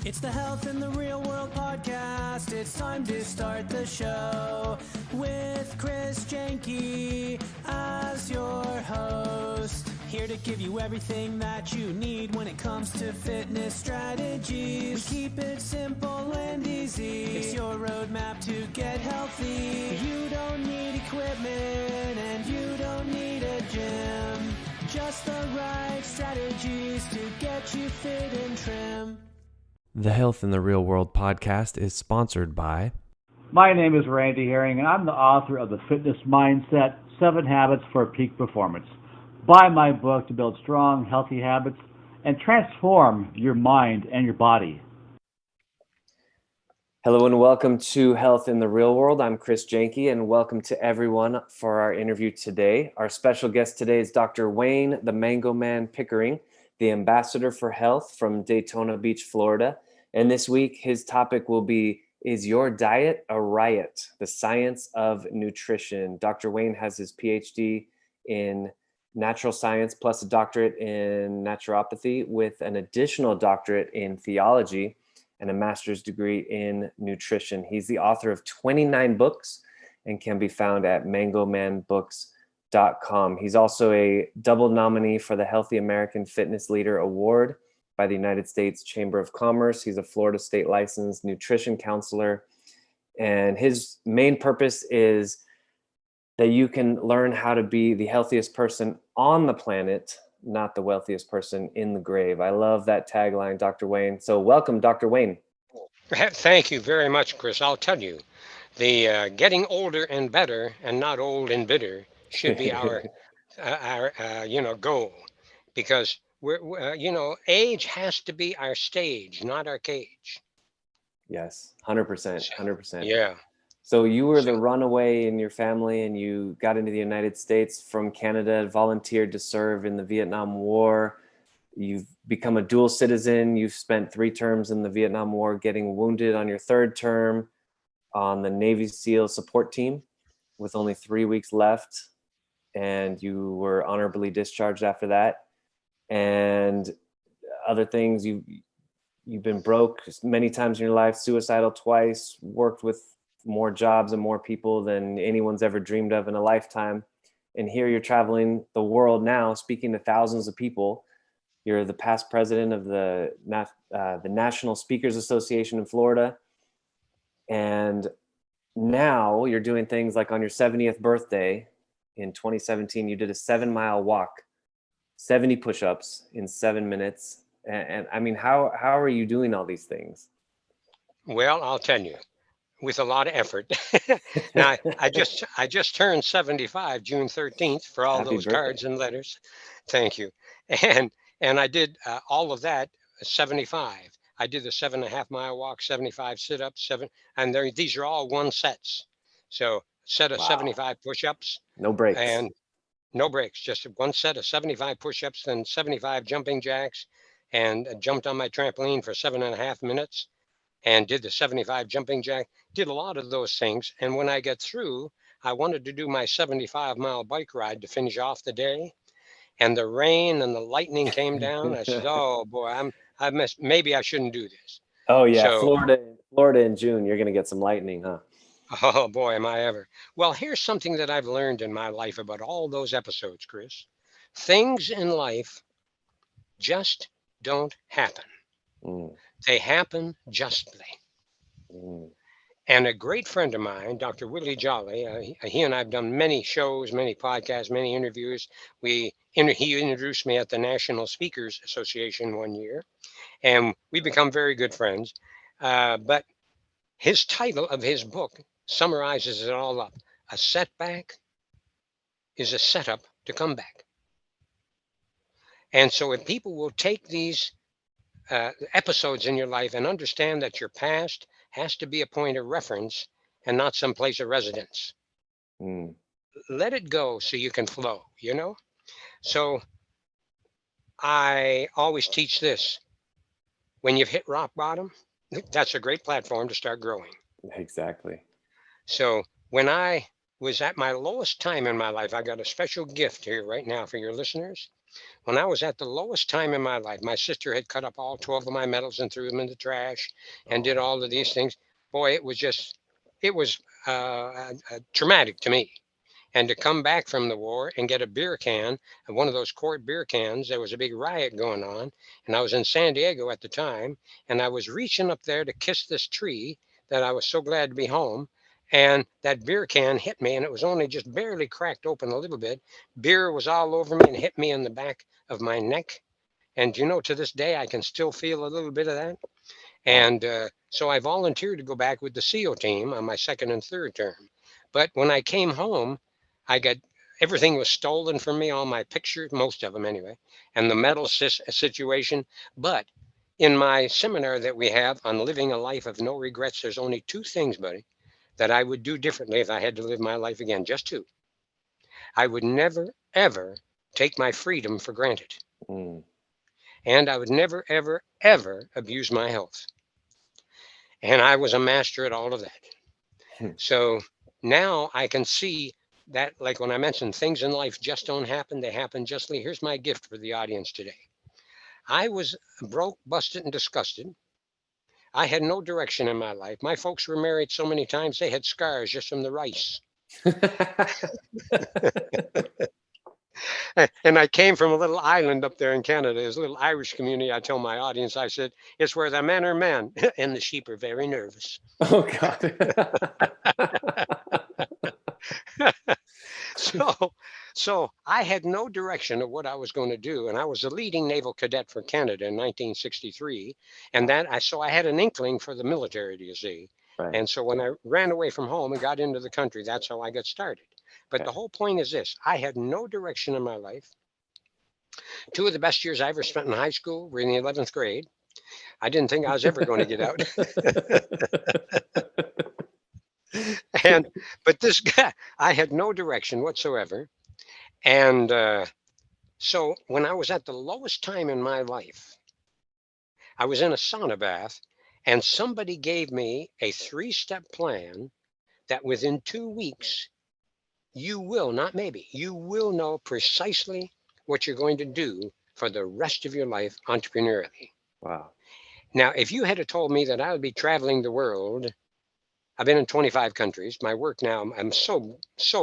It's the Health in the Real World podcast. It's time to start the show with Chris Janke as your host. Here to give you everything that you need when it comes to fitness strategies. We keep it simple and easy. It's your roadmap to get healthy. You don't need equipment and you don't need a gym. Just the right strategies to get you fit and trim. The Health in the Real World podcast is sponsored by... My name is Randy Herring, and I'm the author of The Fitness Mindset, 7 Habits for Peak Performance. Buy my book to build strong, healthy habits and transform your mind and your body. Hello and welcome to Health in the Real World. I'm Chris Janke, and welcome to everyone for our interview today. Our special guest today is Dr. Wayne, the Mango Man Pickering, the ambassador for health from Daytona Beach, Florida. And this week, his topic will be, is your diet a riot? The science of nutrition. Dr. Wayne has his PhD in natural science plus a doctorate in naturopathy with an additional doctorate in theology and a master's degree in nutrition. He's the author of 29 books and can be found at mangomanbooks.com. He's also a double nominee for the Healthy American Fitness Leader Award by the United States Chamber of Commerce. He's a Florida state licensed nutrition counselor. And his main purpose is that you can learn how to be the healthiest person on the planet, not the wealthiest person in the grave. I love that tagline, Dr. Wayne. So welcome, Dr. Wayne. Thank you very much, Chris. I'll tell you, the getting older and better and not old and bitter should be our goal, because we're age has to be our stage, not our cage. Yes, 100%, 100%. Yeah. So you were the runaway in your family, and you got into the United States from Canada, volunteered to serve in the Vietnam War. You've become a dual citizen. You've spent 3 terms in the Vietnam War, getting wounded on your 3rd term on the Navy SEAL support team with only 3 weeks left. And you were honorably discharged after that. And other things, you've been broke many times in your life, suicidal twice, worked with more jobs and more people than anyone's ever dreamed of in a lifetime. And here you're traveling the world now, speaking to thousands of people. You're the past president of the National Speakers Association in Florida. And now you're doing things like on your 70th birthday in 2017, you did a 7-mile walk, 70 push-ups in 7 minutes. And I mean, how are you doing all these things? Well, I'll tell you, with a lot of effort. Now, I just turned 75 June 13th for all Happy those birthday. cards and letters. Thank you. And I did all of that 75. I did the 7.5-mile walk, 75 sit-ups, and these are all 1 sets. So set of Wow. 75 push-ups. No breaks. And no breaks, just 1 set of 75 push-ups, then 75 jumping jacks, and jumped on my trampoline for 7.5 minutes and did the 75 jumping jack, did a lot of those things. And when I got through, I wanted to do my 75-mile bike ride to finish off the day. And the rain and the lightning came down. I said, oh boy, maybe I shouldn't do this. Oh yeah, So, Florida in June, you're going to get some lightning, huh? oh boy, am I ever. Well, here's something that I've learned in my life about all those episodes, Chris. Things in life just don't happen. Mm. They happen justly. Mm. And a great friend of mine, Dr. Willie Jolly, he and I have done many shows, many podcasts, many interviews. He introduced me at the National Speakers Association one year, and we become very good friends. But his title of his book summarizes it all up. A setback is a setup to come back. And so if people will take these episodes in your life and understand that your past has to be a point of reference and not some place of residence. Mm. Let it go so you can flow, So I always teach this. When you've hit rock bottom, that's a great platform to start growing. Exactly. So when I was at my lowest time in my life, I got a special gift here right now for your listeners. When I was at the lowest time in my life, my sister had cut up all 12 of my medals and threw them in the trash and did all of these things. Boy, it was traumatic to me. And to come back from the war and get a beer can, one of those quart beer cans, there was a big riot going on. And I was in San Diego at the time. And I was reaching up there to kiss this tree that I was so glad to be home. And that beer can hit me, and it was only just barely cracked open a little bit. Beer was all over me and hit me in the back of my neck. And to this day, I can still feel a little bit of that. Wow. And so I volunteered to go back with the SEAL team on my second and third term. But when I came home, I got everything was stolen from me, all my pictures, most of them anyway, and the medal situation. But in my seminar that we have on living a life of no regrets, there's only two things, buddy, that I would do differently if I had to live my life again. Just two. I would never, ever take my freedom for granted. Mm. And I would never, ever, ever abuse my health. And I was a master at all of that. Hmm. So now I can see that, like when I mentioned things in life just don't happen, they happen justly. Here's my gift for the audience today. I was broke, busted, and disgusted. I had no direction in my life. My folks were married so many times, they had scars just from the rice. And I came from a little island up there in Canada. There's a little Irish community. I tell my audience, I said, it's where the men are men and the sheep are very nervous. Oh, God. So, so I had no direction of what I was going to do, and I was a leading naval cadet for Canada in 1963, and so I had an inkling for the military, do you see? Right. And so when I ran away from home and got into the country, that's how I got started. But the whole point is this: I had no direction in my life. Two of the best years I ever spent in high school were in the 11th grade. I didn't think I was ever going to get out. But this guy, I had no direction whatsoever. And so when I was at the lowest time in my life, I was in a sauna bath, and somebody gave me a 3-step plan that within 2 weeks, you will, not maybe, you will know precisely what you're going to do for the rest of your life entrepreneurially. Wow. Now, if you had told me that I would be traveling the world, I've been in 25 countries. My work now, I'm so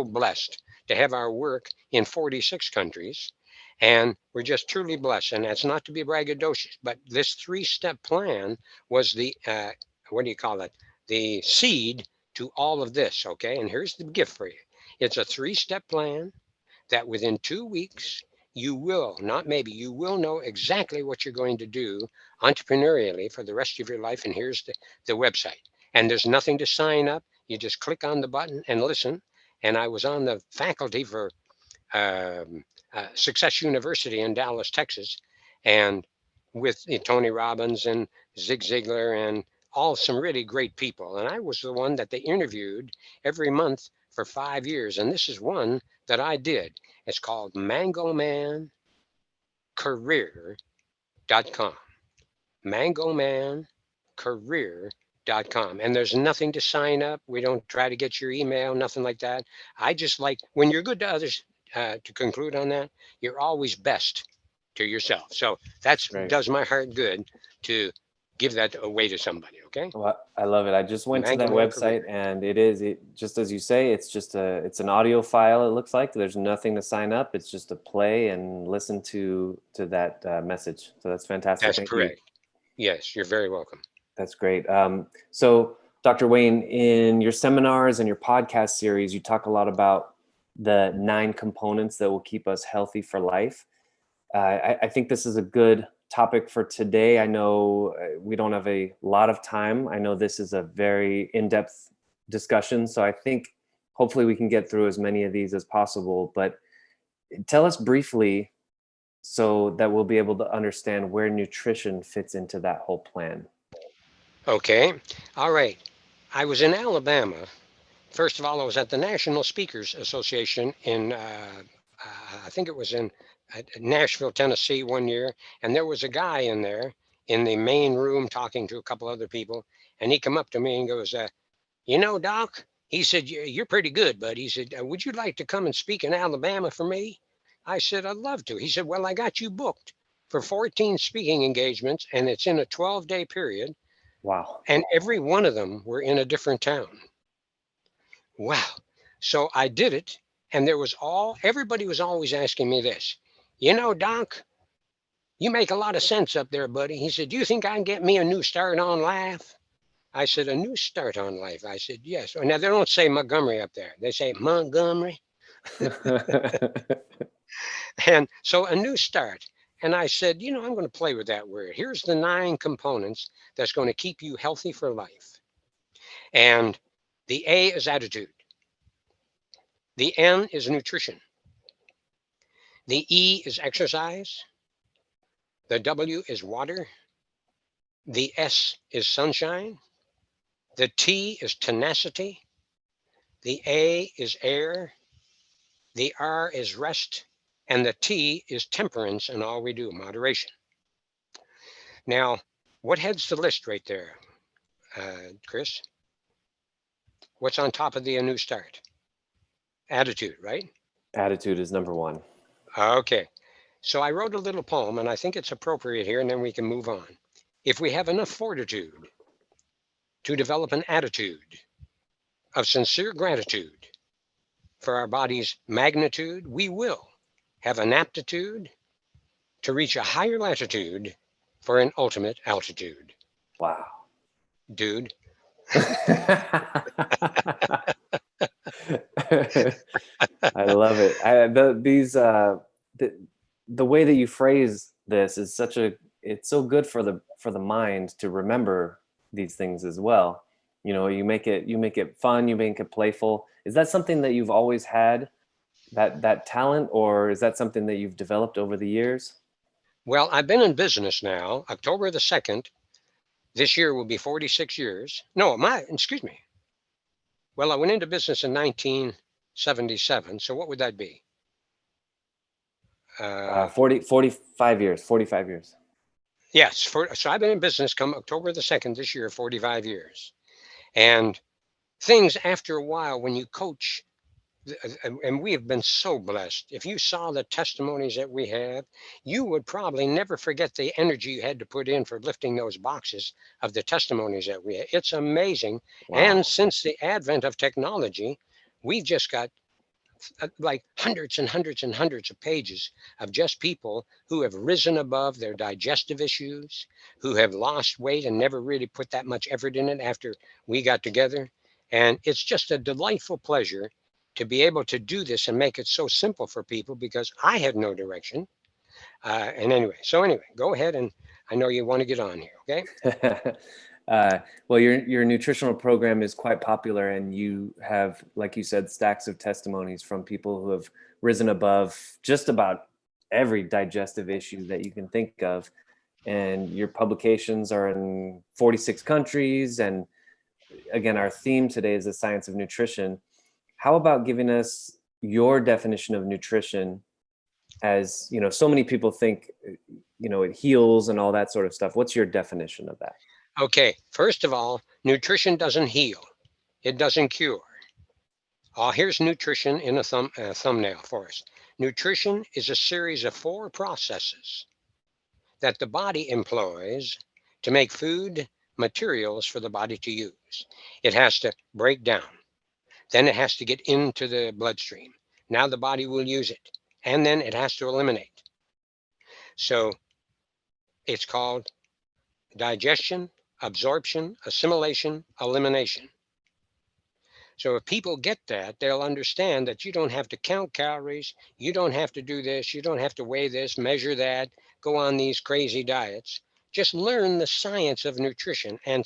blessed to have our work in 46 countries. And we're just truly blessed. And that's not to be braggadocious, but this 3-step plan was the, what do you call it? The seed to all of this. Okay. And here's the gift for you: it's a 3-step plan that within 2 weeks, you will, not maybe, you will know exactly what you're going to do entrepreneurially for the rest of your life. And here's the website. And there's nothing to sign up. You just click on the button and listen. And I was on the faculty for Success University in Dallas, Texas, and with Tony Robbins and Zig Ziglar and all some really great people. And I was the one that they interviewed every month for 5 years. And this is one that I did. It's called MangoManCareer.com. MangoManCareer.com. And there's nothing to sign up. We don't try to get your email, nothing like that. I just like when you're good to others, to conclude on that, you're always best to yourself. So that Great. does my heart good to give that away to somebody. Okay. Well, I love it. I just went to that Mango Man website, and it just as you say, it's an audio file. It looks like there's nothing to sign up. It's just to play and listen to that message. So that's fantastic. That's Thank correct. you. Yes, you're very welcome. That's great. So Dr. Wayne, in your seminars and your podcast series, you talk a lot about the 9 components that will keep us healthy for life. I think this is a good topic for today. I know we don't have a lot of time. I know this is a very in-depth discussion, so I think hopefully we can get through as many of these as possible. But tell us briefly so that we'll be able to understand where nutrition fits into that whole plan. Okay. All right. I was in Alabama. First of all, I was at the National Speakers Association in, I think it was in Nashville, Tennessee one year. And there was a guy in there in the main room talking to a couple other people. And he come up to me and goes, Doc, he said, you're pretty good, bud. He said, would you like to come and speak in Alabama for me? I said, I'd love to. He said, well, I got you booked for 14 speaking engagements, and it's in a 12-day period. Wow. And every one of them were in a different town. Wow. So I did it. And everybody was always asking me this, Doc, you make a lot of sense up there, buddy. He said, do you think I can get me a new start on life? I said, a new start on life. I said, yes. Now, they don't say Montgomery up there. They say Montgomery. And so a new start. And I said, I'm going to play with that word. Here's the 9 components that's going to keep you healthy for life. And the A is attitude. The N is nutrition. The E is exercise. The W is water. The S is sunshine. The T is tenacity. The A is air. The R is rest. And the T is temperance in all we do, moderation. Now, what heads the list right there, Chris? What's on top of the A New Start? Attitude, right? Attitude is number 1. Okay. So I wrote a little poem, and I think it's appropriate here, and then we can move on. If we have enough fortitude to develop an attitude of sincere gratitude for our body's magnitude, we will have an aptitude to reach a higher latitude for an ultimate altitude. Wow. Dude. I love it. The way that you phrase this is it's so good for the mind to remember these things as well. You make it fun, you make it playful. Is that something that you've always had, that talent, or is that something that you've developed over the years? Well, I've been in business now. October the 2nd, this year will be 46 years. No, excuse me. Well, I went into business in 1977. So what would that be? 45 years. Yes. So I've been in business come October the 2nd this year, 45 years. And things after a while, when you coach, and we have been so blessed. If you saw the testimonies that we have, you would probably never forget the energy you had to put in for lifting those boxes of the testimonies that we have. It's amazing. Wow. And since the advent of technology, we've just got like hundreds and hundreds and hundreds of pages of just people who have risen above their digestive issues, who have lost weight and never really put that much effort in it after we got together. And it's just a delightful pleasure to be able to do this and make it so simple for people, because I had no direction. And anyway, go ahead. And I know you want to get on here. Okay. Well, your nutritional program is quite popular, and you have, like you said, stacks of testimonies from people who have risen above just about every digestive issue that you can think of. And your publications are in 46 countries. And again, our theme today is the science of nutrition. How about giving us your definition of nutrition? As so many people think, it heals and all that sort of stuff. What's your definition of that? Okay. First of all, nutrition doesn't heal. It doesn't cure. Here's nutrition in a thumbnail for us. Nutrition is a series of 4 processes that the body employs to make food materials for the body to use. It has to break down. Then it has to get into the bloodstream. Now the body will use it. And then it has to eliminate. So it's called digestion, absorption, assimilation, elimination. So if people get that, they'll understand that you don't have to count calories. You don't have to do this. You don't have to weigh this, measure that, go on these crazy diets. Just learn the science of nutrition. And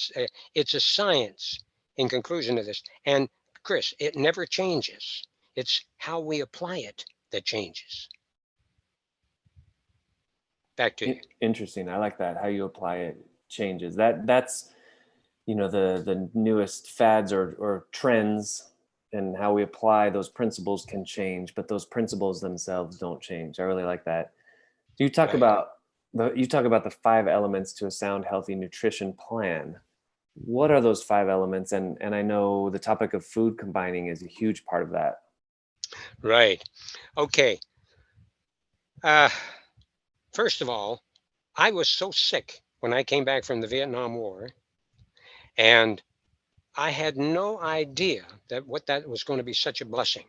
it's a science in conclusion to this. And Chris, it never changes. It's how we apply it that changes. Back to you. Interesting. I like that. How you apply it changes. That's the newest fads or trends, and how we apply those principles can change, but those principles themselves don't change. I really like that. You talk about the 5 elements to a sound, healthy nutrition plan. What are those 5 elements? And I know the topic of food combining is a huge part of that. Right. Okay. Uh, First of all, I was so sick when I came back from the Vietnam War, and I had no idea that was going to be such a blessing.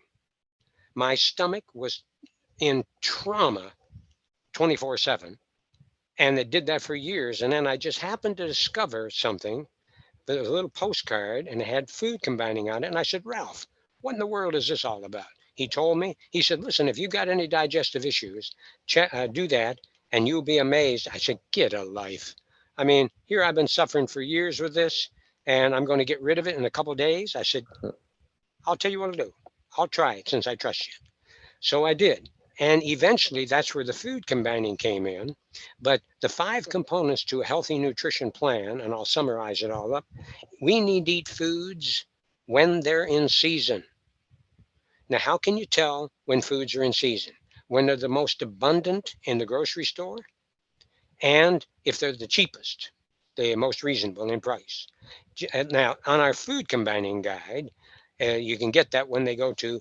My stomach was in trauma 24/7, and it did that for years. And then I just happened to discover something. There was a little postcard, and it had food combining on it. And I said, Ralph, what in the world is this all about? He told me. He said, listen, if you've got any digestive issues, do that, and you'll be amazed. I said, get a life. I mean, here I've been suffering for years with this, and I'm going to get rid of it in a couple of days. I said, I'll tell you what I'll do. I'll try it since I trust you. So I did. And eventually, that's where the food combining came in. But the 5 components to a healthy nutrition plan, and I'll summarize it all up. We need to eat foods when they're in season. Now, how can you tell when foods are in season? When they're the most abundant in the grocery store, and if they're the cheapest, the most reasonable in price. Now, on our food combining guide, you can get that when they go to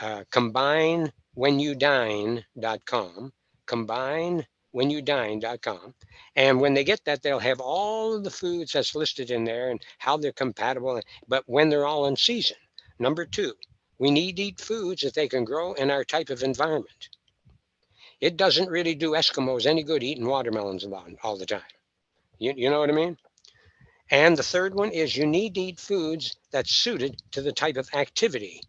combinewenyoudine.com, combinewenyoudine.com. And when they get that, they'll have all of the foods that's listed in there and how they're compatible, but when they're all in season. Number 2, we need to eat foods that they can grow in our type of environment. It doesn't really do Eskimos any good eating watermelons all the time. You know what I mean? And the third one is you need to eat foods that's suited to the type of activity,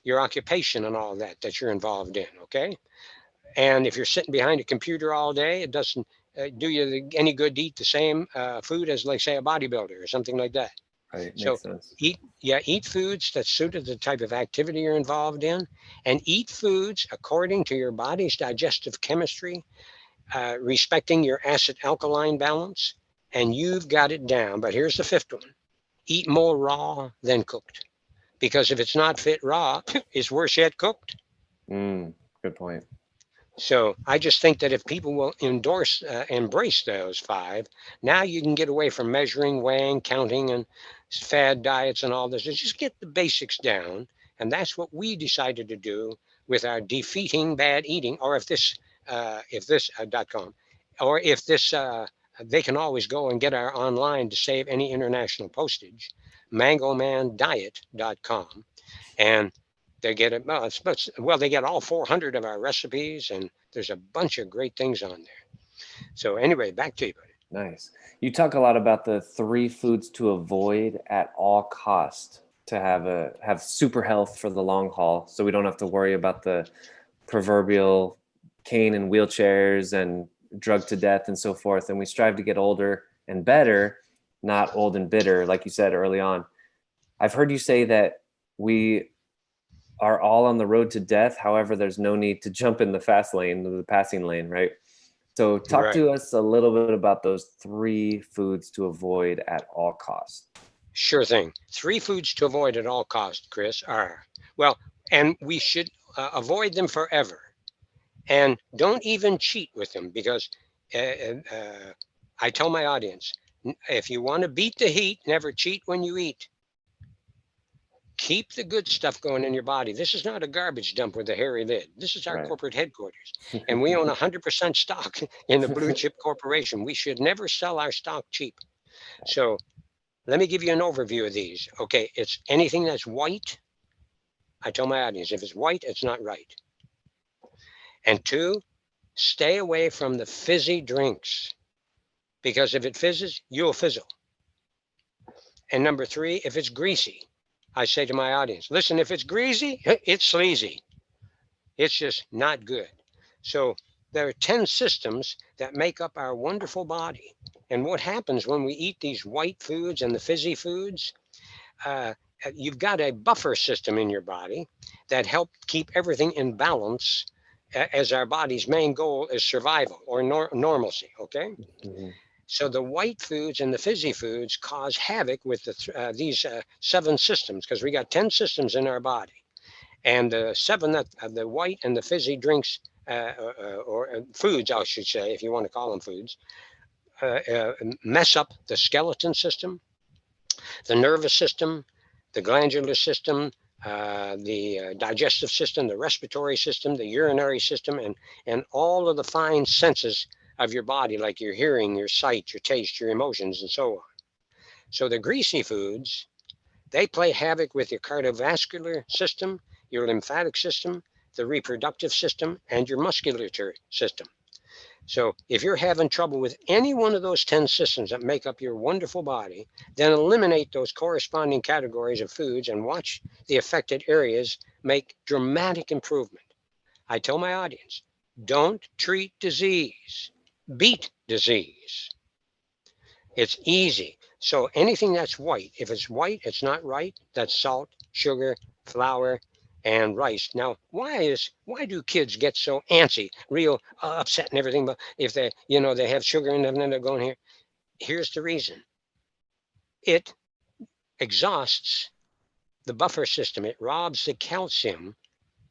your occupation and all that you're involved in, okay? And if you're sitting behind a computer all day, it doesn't do you any good to eat the same food as, like, say, a bodybuilder or something like that. Right. So Makes sense. eat foods that suited the type of activity you're involved in, and eat foods according to your body's digestive chemistry, respecting your acid alkaline balance, and you've got it down. But here's the 5th one: eat more raw than cooked, because if it's not fit raw, it's worse yet cooked. Good point. So I just think that if people will embrace those 5, now you can get away from measuring, weighing, counting, and fad diets and all this. Just get the basics down, and that's what we decided to do with our defeating bad eating. Or if this .com, or if this, they can always go and get our online to save any international postage, mangomandiet.com, and they get it. Well, they get all 400 of our recipes, and there's a bunch of great things on there. So anyway, back to you, buddy. Nice. You talk a lot about the 3 foods to avoid at all cost to have super health for the long haul, so we don't have to worry about the proverbial cane and wheelchairs and drug to death and so forth. And we strive to get older and better, not old and bitter, like you said early on. I've heard you say that we are all on the road to death. However, there's no need to jump in the fast lane, the passing lane, right? So talk Right. to us a little bit about those 3 foods to avoid at all costs. Sure thing. 3 foods to avoid at all costs, Chris, are, well, and we should avoid them forever. And don't even cheat with them, because I tell my audience, if you want to beat the heat, never cheat when you eat. Keep the good stuff going in your body. This is not a garbage dump with a hairy lid. This is our Right. corporate headquarters. And we own 100% stock in a blue chip corporation. We should never sell our stock cheap. So let me give you an overview of these. Okay, it's anything that's white. I tell my audience, if it's white, it's not right. And 2, stay away from the fizzy drinks, because if it fizzes, you'll fizzle. And number 3, if it's greasy, I say to my audience, listen, if it's greasy, it's sleazy. It's just not good. So there are 10 systems that make up our wonderful body. And what happens when we eat these white foods and the fizzy foods? You've got a buffer system in your body that help keep everything in balance, as our body's main goal is survival or normalcy, okay? Mm-hmm. So the white foods and the fizzy foods cause havoc with these 7 systems, because we got 10 systems in our body. And the 7 that the white and the fizzy drinks, or foods, I should say, if you want to call them foods, mess up the skeleton system, the nervous system, the glandular system, the digestive system, the respiratory system, the urinary system, and all of the fine senses of your body, like your hearing, your sight, your taste, your emotions, and so on. So the greasy foods, they play havoc with your cardiovascular system, your lymphatic system, the reproductive system, and your musculature system. So if you're having trouble with any one of those 10 systems that make up your wonderful body, then eliminate those corresponding categories of foods and watch the affected areas make dramatic improvement. I tell my audience, don't treat disease, beat disease. It's easy. So anything that's white, if it's white, it's not right. That's salt, sugar, flour, and rice. Now, why do kids get so antsy, real upset and everything? But if they have sugar in them, then they're going here. Here's the reason. It exhausts the buffer system. It robs the calcium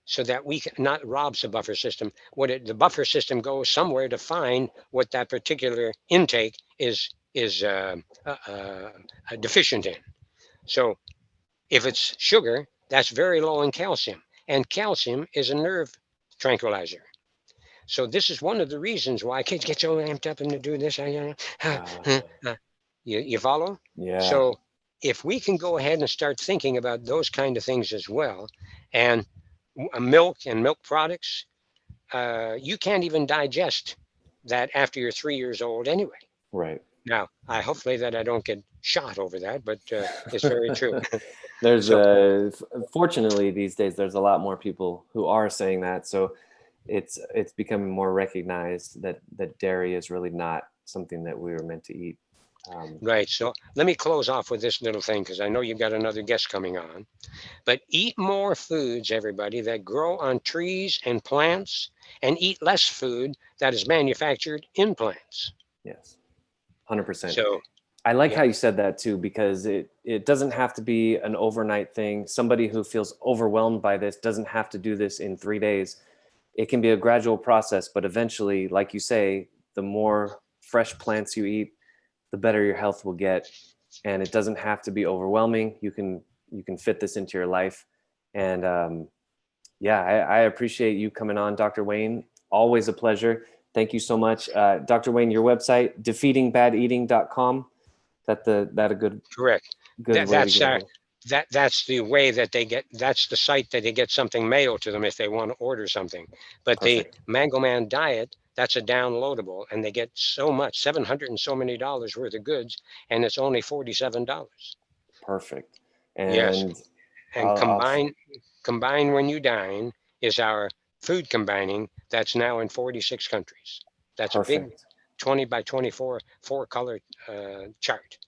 so that we can not robs the buffer system. The buffer system goes somewhere to find what that particular intake is deficient in. So if it's sugar, that's very low in calcium, and calcium is a nerve tranquilizer. So this is one of the reasons why kids get so amped up and to do this. You follow? Yeah. So if we can go ahead and start thinking about those kind of things as well, and milk and milk products, you can't even digest that after you're 3 years old anyway. Right. Now, hopefully that I don't get shot over that, but it's very true. There's fortunately these days there's a lot more people who are saying that, so it's becoming more recognized that dairy is really not something that we were meant to eat. Right. So let me close off with this little thing, because I know you've got another guest coming on. But eat more foods, everybody, that grow on trees and plants, and eat less food that is manufactured in plants. Yes, 100%. So I like how you said that too, because it doesn't have to be an overnight thing. Somebody who feels overwhelmed by this doesn't have to do this in 3 days. It can be a gradual process, but eventually, like you say, the more fresh plants you eat, the better your health will get. And it doesn't have to be overwhelming. You can fit this into your life. And I appreciate you coming on, Dr. Wayne. Always a pleasure. Thank you so much. Dr. Wayne, your website, defeatingbadEating.com. That a good correct. Good That's the way that they get. That's the site that they get something mailed to them if they want to order something. But Perfect. The Mango Man Diet, that's a downloadable, and they get so much, $700 and so many worth of goods, and it's only $47. Perfect. And yes, and combine when you dine is our food combining that's now in 46 countries. That's perfect. A big 20 by 24 4-color chart.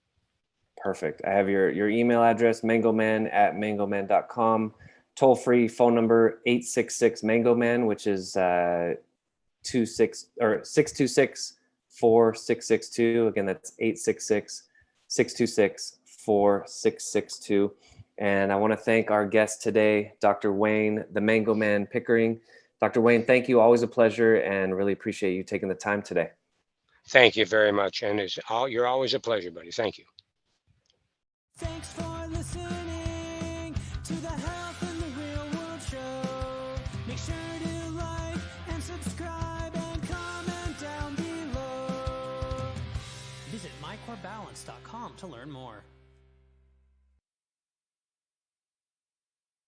Perfect. I have your email address, mangoman@mangoman.com. Toll free phone number 866-MANGO-MAN, which is 626-4662. Again, that's 866-626-4662. And I want to thank our guest today, Dr. Wayne, the Mango Man Pickering. Dr. Wayne, thank you. Always a pleasure, and really appreciate you taking the time today. Thank you very much. And you're always a pleasure, buddy. Thank you. Thanks for listening to the Health in the Real World show. Make sure to like and subscribe and comment down below. Visit mycorebalance.com to learn more.